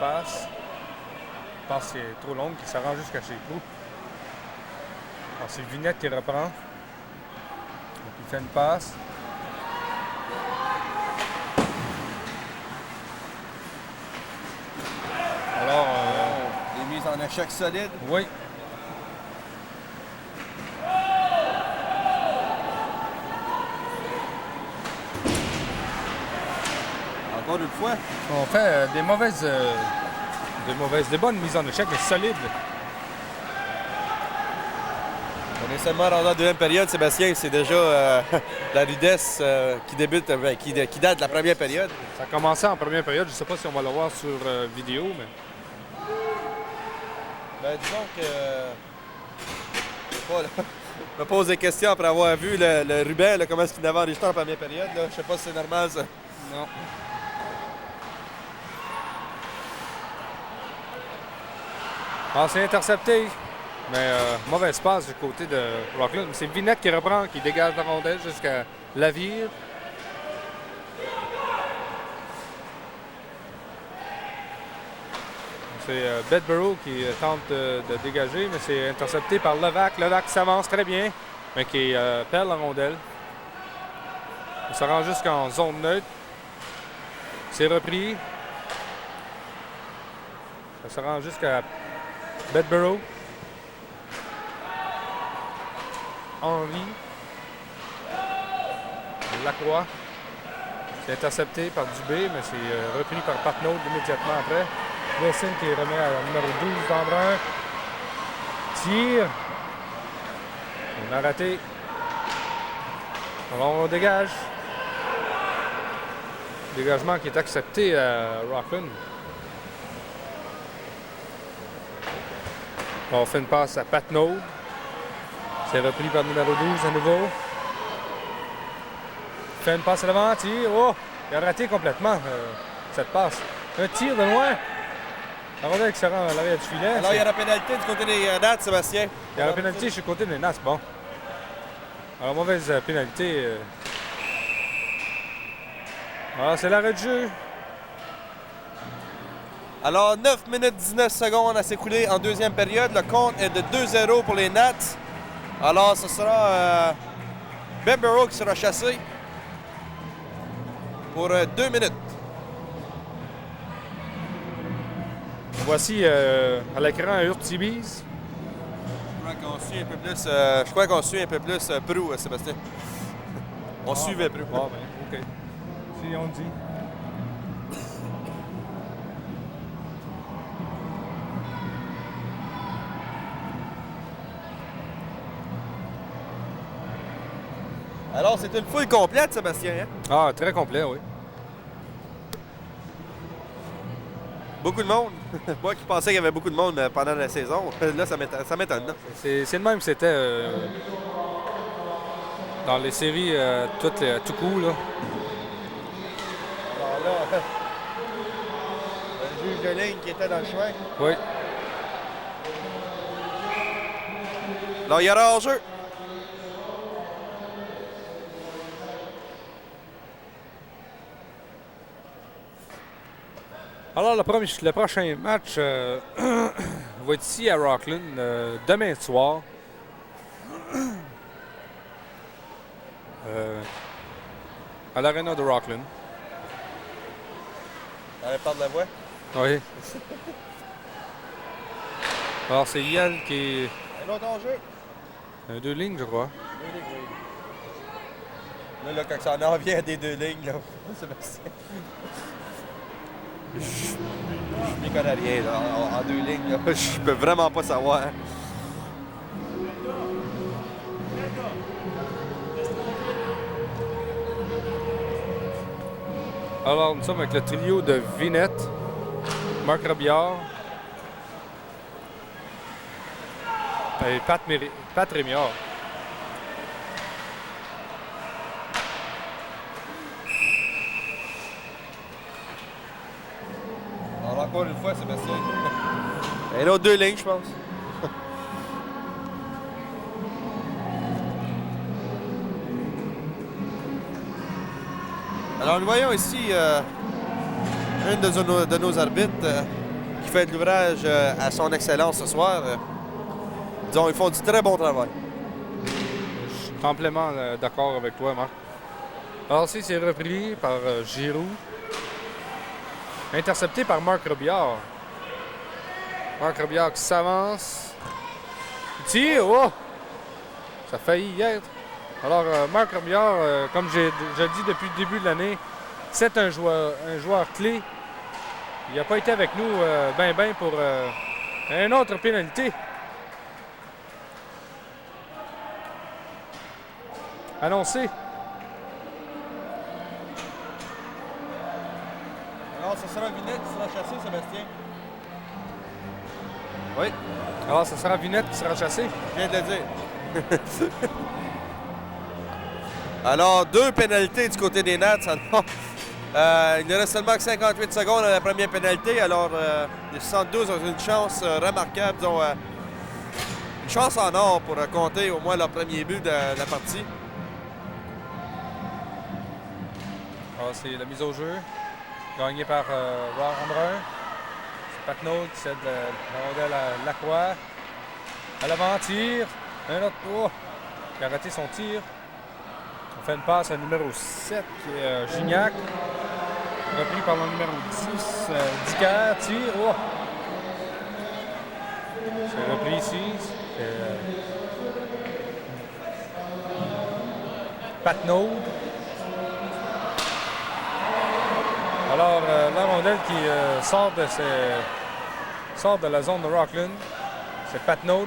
passe. Je pense que c'est trop long, qu'il s'arrange jusqu'à chez Proulx. Alors c'est Vinette qui reprend. Donc il fait une passe. Alors, les mises en échec solides. oui. Encore une fois. On fait des bonnes mises en échec, mais solides. On est seulement rendu en deuxième période, Sébastien. C'est déjà la rudesse qui débute, qui date de la première période. Ça a commencé en première période. Je ne sais pas si on va le voir sur vidéo, mais... Ben, disons que... je sais pas, là, je me pose des questions après avoir vu le ruban, là, comment est-ce qu'il avait enregistré en première période. Là. Je sais pas si c'est normal, ça. Non. Ah, c'est intercepté. Mais mauvaise passe du côté de Rockland. C'est Vinette qui reprend, qui dégage la rondelle jusqu'à Lavire. C'est Bedborough qui tente de dégager, mais c'est intercepté par Levac. Levac s'avance très bien, mais qui perd la rondelle. Il se rend jusqu'en zone neutre. C'est repris. Ça se rend jusqu'à Bedborough. Henry. Lacroix. C'est intercepté par Dubé, mais c'est repris par Patnaud immédiatement après. Wilson qui remet à la numéro 12 d'Embrun. Tire. On a raté. Alors on dégage. Dégagement qui est accepté à Rockland. On fait une passe à Patnaud. C'est repris par le numéro 12 à nouveau. Fait une passe à l'avant, tire. Oh! Il a raté complètement cette passe. Un tir de loin. La rondelle qui se rend à l'arrière du filet. Alors, il y a la pénalité du côté des Nats, Sébastien. Il y a la pénalité sur le côté des Nats. Bon. Alors, mauvaise pénalité. Alors, c'est l'arrêt de jeu. Alors, 9 minutes 19 secondes à s'écouler en deuxième période. Le compte est de 2-0 pour les Nats. Alors, ce sera Bedborough qui sera chassé pour 2 minutes. Voici à l'écran un Urtibise. Je crois qu'on suit un peu plus Proulx, Sébastien. On suivait Proulx. Ah, ben, OK. Si on dit. Alors, c'est une foule complète, Sébastien. Hein? Ah, très complet, oui. Beaucoup de monde. Moi qui pensais qu'il y avait beaucoup de monde pendant la saison, là, ça m'étonne. C'est le même que c'était dans les séries tout coup, là. Alors là, le juge de ligne qui était dans le chemin. Oui. Alors, il y aura hors-jeu. Alors, le prochain match va être ici à Rockland demain soir. À l'Arena de Rockland. On va perdre la voix. Oui. Alors, c'est Yale qui est. Un autre hors-jeu. Deux lignes, je crois. Deux lignes, oui. Là, quand ça en revient à des deux lignes, là, Sébastien. Je n'y connais rien là, en deux lignes. Là. Je peux vraiment pas savoir. Alors, nous sommes avec le trio de Vinette, Marc Robillard et Pat Rémillard. Alors, encore une fois, Sébastien. Un autre deux lignes, je pense. Alors, nous voyons ici une de nos arbitres, qui fait de l'ouvrage à son excellence ce soir. Disons, ils font du très bon travail. Je suis complètement d'accord avec toi, Marc. Alors, ici, c'est repris par Giroux. Intercepté par Marc Robillard. Marc Robillard qui s'avance. Il tire. Oh! Ça a failli y être. Alors, Marc Robillard, comme je le dis depuis le début de l'année, c'est un joueur clé. Il n'a pas été avec nous ben pour une autre pénalité. Annoncé. Alors, ce sera Vinette qui sera chassé, Sébastien. Oui, Alors, ce sera Vinette qui sera chassé. je viens de le dire. Alors, 2 pénalités du côté des Nats. Alors, il ne reste seulement que 58 secondes à la première pénalité. Alors, les 72 ont une chance remarquable, disons, une chance en or pour compter au moins leur premier but de la partie. Alors, c'est la mise au jeu. Gagnée par Roy Embrun. C'est Patnaud qui cède la rondelle à Lacroix. À l'avant, tire. Un autre. Oh! Il a raté son tir. On fait une passe à numéro 7 qui est Gignac. Repris par le numéro 10, Dicker, tire. Oh! C'est repris ici. C'est Patnaud. Alors, la rondelle qui sort de la zone de Rockland, c'est Patnaud,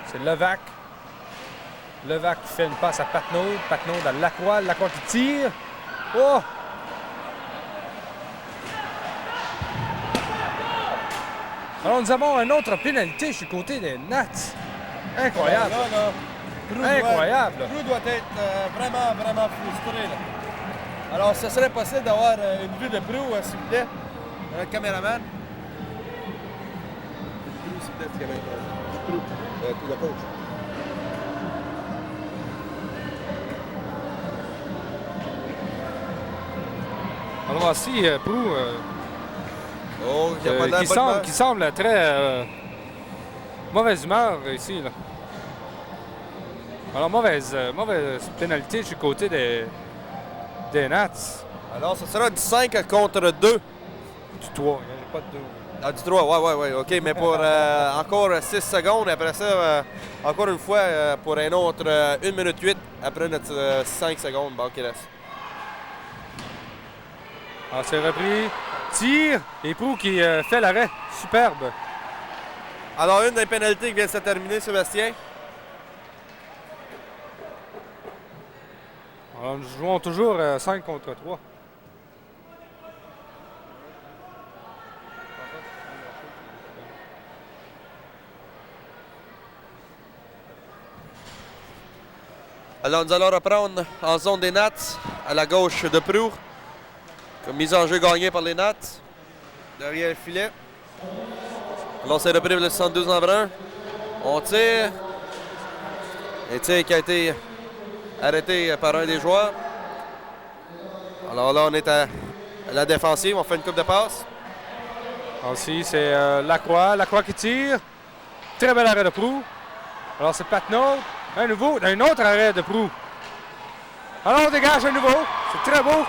c'est Levac. Levac qui fait une passe à Patnaud, Patnaud à Lacroix, Lacroix qui tire. Oh! Alors, nous avons un autre pénalité du côté des Nats. Incroyable. Incroyable. Prou doit être vraiment frustré. Là. Alors, ce serait possible d'avoir une vue de Prou, s'il vous plaît, notre caméraman. Prou, s'il vous plaît, Prou, le coach. Alors, voici Prou, Oh, il n'y a pas de qui semble très mauvaise humeur ici. Là. Alors, mauvaise pénalité du côté des Nats. Alors, ce sera du 5 contre 2. Du 3, il n'y a pas de 2. Ah, du 3, ouais, OK, mais pour encore 6 secondes. Après ça, encore une fois, pour un autre 1 minute 8 après notre 5 secondes qui reste. Alors, c'est repris. Tire. Et Prou qui fait l'arrêt. Superbe. Alors, une des pénalités qui vient de se terminer, Sébastien. Alors, nous jouons toujours 5 contre 3. Alors, nous allons reprendre en zone des Nats, à la gauche de Prou. Comme mise en jeu gagnée par les Nats. Derrière le filet. Alors, c'est repris le 72 en brun. On tire. Un tir qui a été arrêté par un des joueurs. Alors là, on est à la défensive. On fait une coupe de passe. Ensuite, c'est Lacroix. Lacroix qui tire. Très bel arrêt de Prou. Alors, c'est Patnaud. Un autre arrêt de Prou. Alors, on dégage à nouveau. C'est très beau.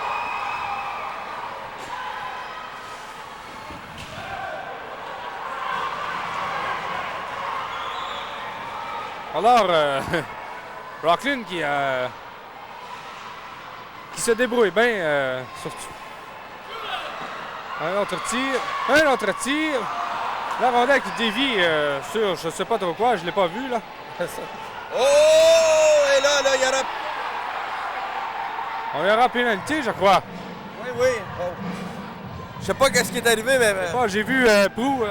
Alors, Rockland qui se débrouille bien, surtout. Un autre tir. La rondelle qui dévie sur je sais pas trop quoi, je l'ai pas vu là. Oh! Et là, il y aura... On y aura pénalité, je crois. Oui. Oh. Je sais pas qu'est-ce qui est arrivé, mais... J'ai vu Prou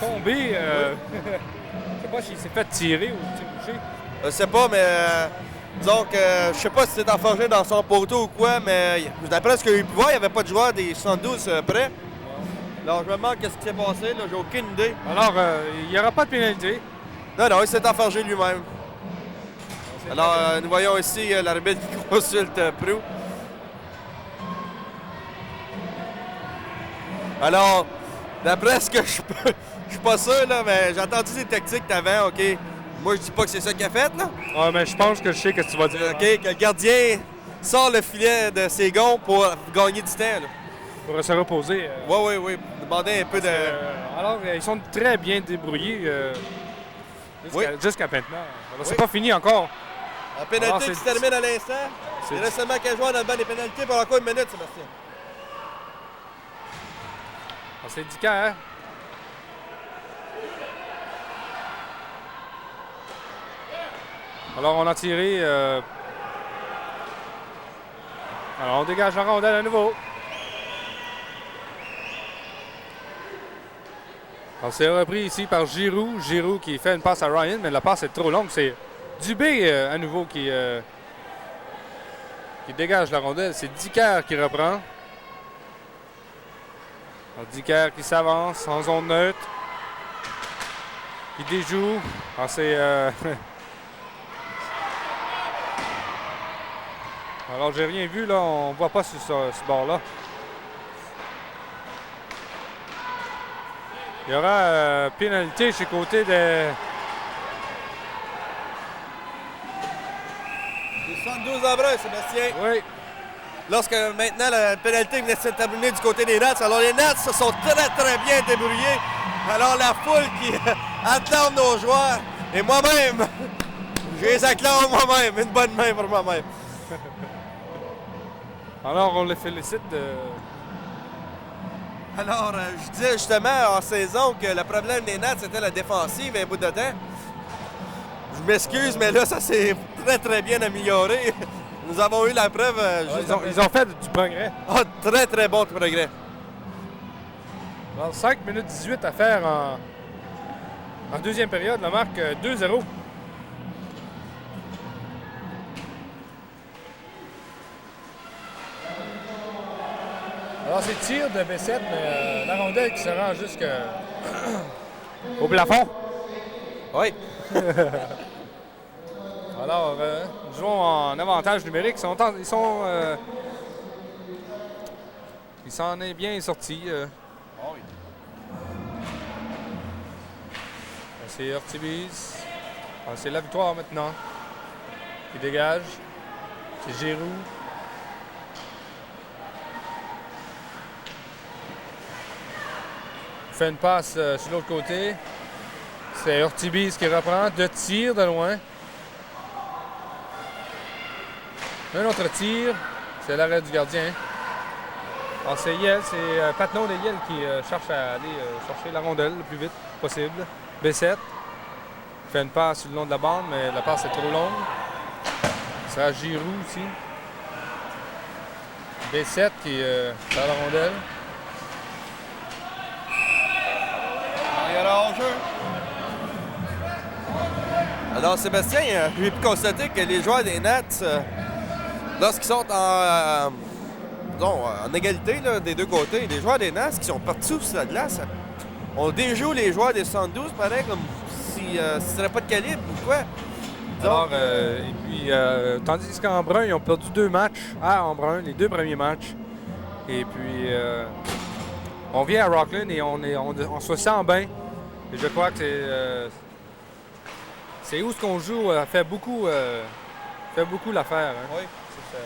tomber. Je sais pas s'il s'est fait tirer ou toucher. Je sais pas, mais... disons que je sais pas si c'est enforgé dans son poteau ou quoi, mais d'après ce qu'il y a eu pu voir, il n'y avait pas de joueur des 72 près. Alors, je me demande qu'est-ce qui s'est passé, là, j'ai aucune idée. Alors, il n'y aura pas de pénalité. Non, il s'est enfargé lui-même. Alors, nous voyons ici l'arbitre qui consulte Prou. Alors, D'après ce que je suis pas sûr, là, mais j'ai entendu des tactiques d'avant, OK. Moi, je dis pas que c'est ça qu'il a fait, là. Ouais, mais je pense que je sais ce que tu vas dire. OK, que le gardien sort le filet de ses gonds pour gagner du temps, là. Pour se reposer. Oui. Demander un peu de... alors, ils sont très bien débrouillés jusqu'à maintenant. Alors, c'est pas fini encore. La pénalité qui se termine à l'instant. Il reste seulement 15 joueurs dans le banc des pénalités pour encore une minute, Sébastien. Alors, c'est Dicker. Alors, on a tiré. Alors, on dégage la rondelle à nouveau. Alors, c'est repris ici par Giroux. Giroux qui fait une passe à Ryan, mais la passe est trop longue. C'est Dubé à nouveau qui dégage la rondelle. C'est Dicker qui reprend. Alors, Dicker qui s'avance en zone neutre. Qui déjoue. Alors, c'est... Alors, j'ai rien vu, là. On ne voit pas sur ce bord-là. Il y aura pénalité chez côté de... 72 en brun, Sébastien. Oui. Lorsque maintenant la pénalité vient de se terminer du côté des Nats, alors les Nats se sont très bien débrouillés. Alors la foule qui acclame nos joueurs et moi-même, je les acclame moi-même. Une bonne main pour moi-même. Alors, on les félicite de... Alors, je disais justement en saison que le problème des Nats, c'était la défensive un bout de temps. Je m'excuse, mais là, ça s'est très bien amélioré. Nous avons eu la preuve. Ils ont fait du progrès. Ah, très bon progrès. Alors, 5 minutes 18 à faire en deuxième période. La marque 2-0. Alors, c'est tir de B7, mais la rondelle qui se rend jusqu'au plafond. Oui. Alors, nous jouons en avantage numérique. Ils s'en est bien sorti. Oh oui. C'est Ortiz. C'est la victoire maintenant. Qui dégage. C'est Giroux. Il fait une passe sur l'autre côté. C'est Ortiz qui reprend. 2 tirs de loin. Un autre tir. C'est l'arrêt du gardien. Alors c'est Yel, c'est Patnaud de Yel qui cherche à aller chercher la rondelle le plus vite possible. B7. Il fait une passe sur le long de la bande, mais la passe est trop longue. Ça sera Giroux aussi. B7 qui perd la rondelle. Il y aura hors-jeu. Alors Sébastien, j'ai pu constater que les joueurs des Nats, lorsqu'ils sont en égalité là, des deux côtés, les joueurs des Nats qui sont partout sur la glace, on déjoue les joueurs des 72, pareil, comme si ce serait pas de calibre ou quoi. Alors, et puis, tandis qu'en brun, ils ont perdu 2 matchs en brun, les 2 premiers matchs. Et puis, on vient à Rockland et on se sent bien. Et je crois que c'est où ce qu'on joue fait beaucoup l'affaire. Hein. Oui, c'est ça.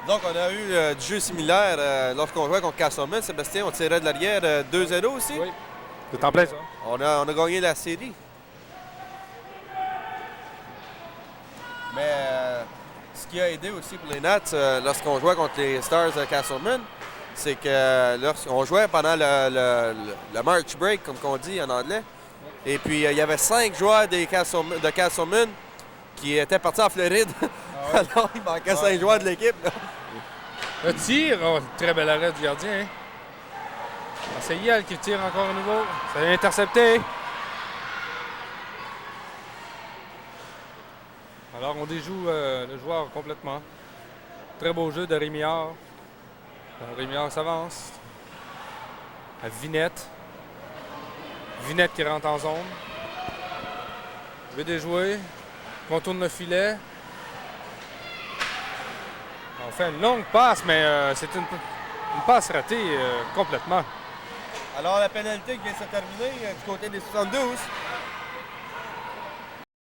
Donc, on a eu du jeu similaire lorsqu'on jouait contre Castleman. Sébastien, on tirait de l'arrière 2-0 aussi. Oui, c'est en plein ça. On a gagné la série. Mais ce qui a aidé aussi pour les Nats lorsqu'on jouait contre les Stars de Castleman, c'est que lorsqu'on jouait pendant le March Break, comme on dit en anglais, et puis il y avait 5 joueurs de Castleman qui étaient partis en Floride. Ah ouais. Alors, il manquait 5 joueurs de l'équipe. Le tir, très bel arrêt du gardien. Hein. C'est Yel qui tire encore à nouveau. Ça est intercepté. Alors, on déjoue le joueur complètement. Très beau jeu de Rémillard. Rémillard s'avance. À Vinette. Vinette qui rentre en zone. Veut déjouer. Contourne le filet. On fait une longue passe, mais c'est une... Une passe ratée complètement. Alors la pénalité qui vient de se terminer du côté des 72.